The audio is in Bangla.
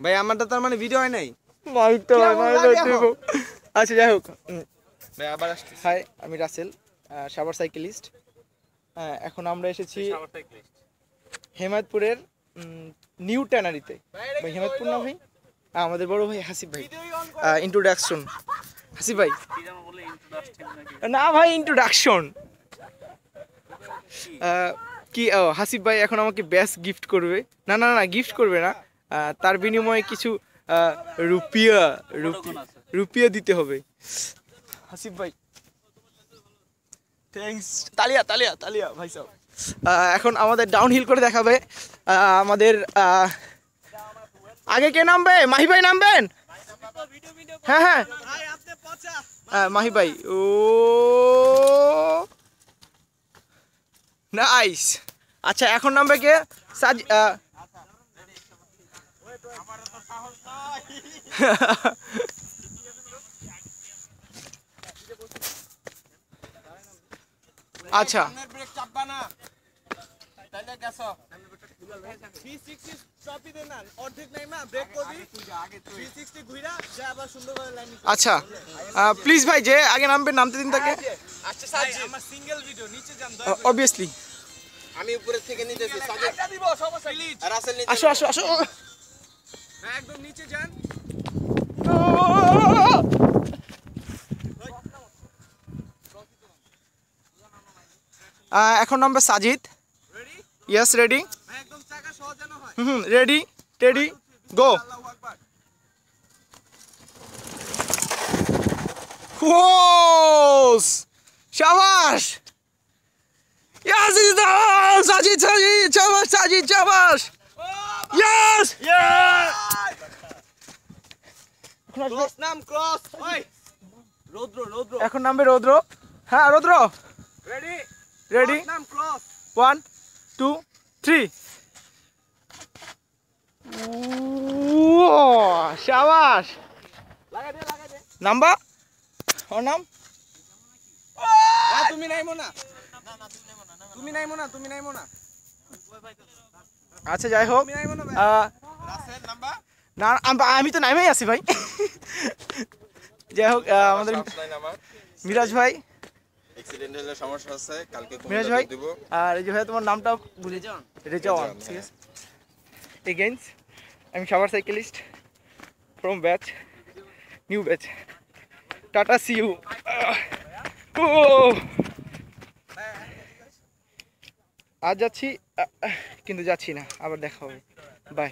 ভাই আমারটা তার মানে ভিডিও হয় নাই মাইকটা আচ্ছা যাই হোক ভাই আবার আসছি হাই আমি রাসেল সাভার সাইকেলিস্ট এখন আমরা এসেছি হেমায়তপুরের নিউ ট্যানারিতে ভাই হেমায়তপুর না ভাই আমাদের বড় ভাই হাসিব ভাই ইন্ট্রোডাকশন হাসিব ভাই না ভাই ইন্ট্রোডাকশন কি হাসিব ভাই এখন আমাকে ব্যাস গিফট করবে না না না গিফট করবে না তার বিনিময়ে কিছু রুপিয়া দিতে হবে হাসিব ভাই থ্যাঙ্কস তালিয়া তালিয়া তালিয়া ভাই সাহেব এখন আমাদের ডাউনহিল করে দেখাবে আমাদের আগে কে নামবে মাহি ভাই নামবেন হ্যাঁ হ্যাঁ মাহি ভাই ও নাইস আচ্ছা এখন নামবে কে আচ্ছা আচ্ছা প্লিজ ভাই যে আগে নামবে নামতে দিন তাকে অবভিয়াসলি আমি উপরে থেকে নিতেছি আসো আসো আসো একদম নিচে যান এখন নামবে সাজিদ ইয়েস রেডি একদম চাকা সহজ যেন হয় রেডি টেডি গো ওস শাবাশ সাজিদ সাজিদ শাবাশ সাজিদ শাবাশ ইয়েস ক্রস নাম ক্রস ওই রৌদ্র রৌদ্র এখন নামবে রৌদ্র হ্যাঁ রৌদ্র রেডি রেডি নাম ক্রস 1 2 3 শাবাশ লাগা দে নাম্বার ওর নাম তুমি নাইমো না তুমি নাইমো না আচ্ছা যাই হোক তুমি নাইমো না রাসেল নাম্বার না আমি তো নামেই আছি ভাই যাই হোক আমাদের মিরাজ ভাই অ্যাক্সিডেন্ট হলে সমস্যা আছে কালকে মিরাজ ভাই আর এই যে ভাই তোমার নামটা ভুলে যাও রেজাওয়ান ঠিক আছে এগেইনস আমি Savar cyclist from batch new batch tata see you আজ যাচ্ছি কিন্তু যাচ্ছি না আবার দেখা হবে বাই